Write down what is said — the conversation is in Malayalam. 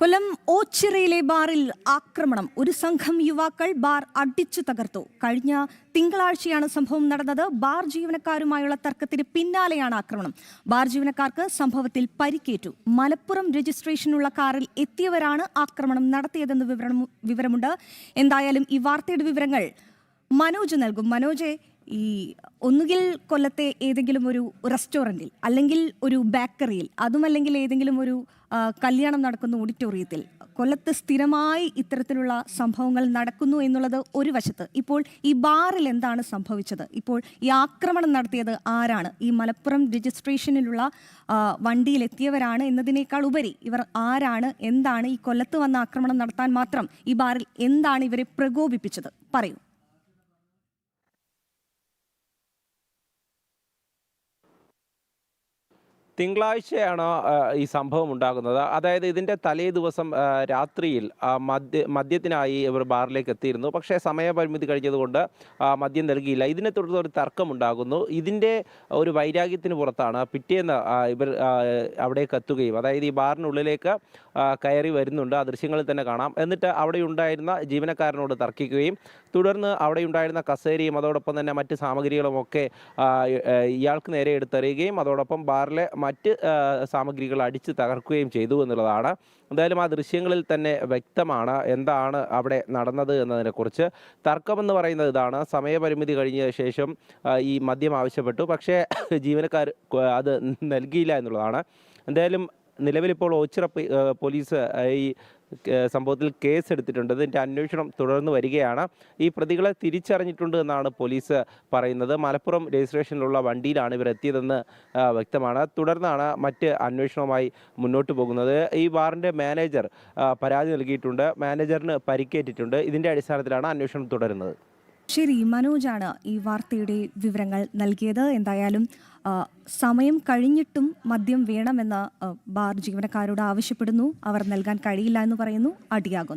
കൊല്ലം ഓച്ചിറയിലെ ബാറിൽ ആക്രമണം. ഒരു സംഘം യുവാക്കൾ ബാർ അടിച്ചു തകർത്തു. കഴിഞ്ഞ തിങ്കളാഴ്ചയാണ് സംഭവം നടന്നത്. ബാർ ജീവനക്കാരുമായുള്ള തർക്കത്തിന് പിന്നാലെയാണ് ആക്രമണം. ബാർ ജീവനക്കാർക്ക് സംഭവത്തിൽ പരിക്കേറ്റു. മലപ്പുറം രജിസ്ട്രേഷനുള്ള കാറിൽ എത്തിയവരാണ് ആക്രമണം നടത്തിയതെന്ന് വിവരമുണ്ട്. എന്തായാലും ഈ വാർത്തയുടെ വിവരങ്ങൾ മനോജ് നൽകും. മനോജെ, ഈ ഒന്നുകിൽ കൊല്ലത്തെ ഏതെങ്കിലും ഒരു റെസ്റ്റോറൻറ്റിൽ, അല്ലെങ്കിൽ ഒരു ബേക്കറിയിൽ, അതുമല്ലെങ്കിൽ ഏതെങ്കിലും ഒരു കല്യാണം നടക്കുന്ന ഓഡിറ്റോറിയത്തിൽ കൊല്ലത്ത് സ്ഥിരമായി ഇത്തരത്തിലുള്ള സംഭവങ്ങൾ നടക്കുന്നു എന്നുള്ളത് ഒരു വശത്ത്. ഇപ്പോൾ ഈ ബാറിൽ എന്താണ് സംഭവിച്ചത്? ഇപ്പോൾ ഈ ആക്രമണം നടത്തിയത് ആരാണ്? ഈ മലപ്പുറം രജിസ്ട്രേഷനിലുള്ള വണ്ടിയിലെത്തിയവരാണ് എന്നതിനേക്കാൾ ഉപരി ഇവർ ആരാണ്, എന്താണ് ഈ കൊല്ലത്ത് വന്ന ആക്രമണം നടത്താൻ മാത്രം ഈ ബാറിൽ എന്താണ് ഇവരെ പ്രകോപിപ്പിച്ചത്? പറയൂ. തിങ്കളാഴ്ചയാണ് ഈ സംഭവം ഉണ്ടാകുന്നത്. അതായത് ഇതിൻ്റെ തലേ ദിവസം രാത്രിയിൽ മദ്യത്തിനായി ഇവർ ബാറിലേക്ക് എത്തിയിരുന്നു. പക്ഷേ സമയപരിമിതി കഴിഞ്ഞതുകൊണ്ട് മദ്യം നൽകിയില്ല. ഇതിനെ തുടർന്ന് ഒരു തർക്കമുണ്ടാകുന്നു. ഇതിൻ്റെ ഒരു വൈരാഗ്യത്തിന് പുറത്താണ് പിറ്റേന്ന് ഇവർ അവിടേക്ക് എത്തുകയും, അതായത് ഈ ബാറിനുള്ളിലേക്ക് കയറി വരുന്നുണ്ട്. ആ ദൃശ്യങ്ങളിൽ തന്നെ കാണാം. എന്നിട്ട് അവിടെ ഉണ്ടായിരുന്ന ജീവനക്കാരനോട് തർക്കിക്കുകയും തുടർന്ന് അവിടെ ഉണ്ടായിരുന്ന കസേരയും അതോടൊപ്പം തന്നെ മറ്റ് സാമഗ്രികളുമൊക്കെ ഇയാൾക്ക് നേരെ എടുത്തെറിയുകയും അതോടൊപ്പം ബാറിലെ മറ്റ് സാമഗ്രികൾ അടിച്ച് തകർക്കുകയും ചെയ്തു എന്നുള്ളതാണ്. എന്തായാലും ആ ദൃശ്യങ്ങളിൽ തന്നെ വ്യക്തമാണ് എന്താണ് അവിടെ നടന്നത് എന്നതിനെക്കുറിച്ച്. തർക്കമെന്ന് പറയുന്നത് ഇതാണ്: സമയപരിമിതി കഴിഞ്ഞ ശേഷം ഈ മദ്യം ആവശ്യപ്പെട്ടു, പക്ഷേ ജീവനക്കാർ അത് നൽകിയില്ല എന്നുള്ളതാണ്. എന്തായാലും നിലവിലിപ്പോൾ ഓച്ചിറ പോലീസ് ഈ സംഭവത്തിൽ കേസ് എടുത്തിട്ടുണ്ട്. ഇതിൻ്റെ അന്വേഷണം തുടർന്ന് വരികയാണ്. ഈ പ്രതികളെ തിരിച്ചറിഞ്ഞിട്ടുണ്ട് എന്നാണ് പോലീസ് പറയുന്നത്. മലപ്പുറം രജിസ്ട്രേഷനിലുള്ള വണ്ടിയിലാണ് ഇവർ എത്തിയതെന്ന് വ്യക്തമാണ്. തുടർന്നാണ് മറ്റ് അന്വേഷണവുമായി മുന്നോട്ട് പോകുന്നത്. ഈ ബാറിൻ്റെ മാനേജർ പരാതി നൽകിയിട്ടുണ്ട്. മാനേജറിന് പരിക്കേറ്റിട്ടുണ്ട്. ഇതിൻ്റെ അടിസ്ഥാനത്തിലാണ് അന്വേഷണം തുടരുന്നത്. ശരി, മനോജാണ് ഈ വാർത്തയുടെ വിവരങ്ങൾ നൽകിയത്. എന്തായാലും സമയം കഴിഞ്ഞിട്ടും മദ്യം വേണമെന്ന് ബാർ ജീവനക്കാരോട് ആവശ്യപ്പെടുന്നു. അവർ നൽകാൻ കഴിയില്ല എന്ന് പറയുന്നു. അടിയാകുന്നു.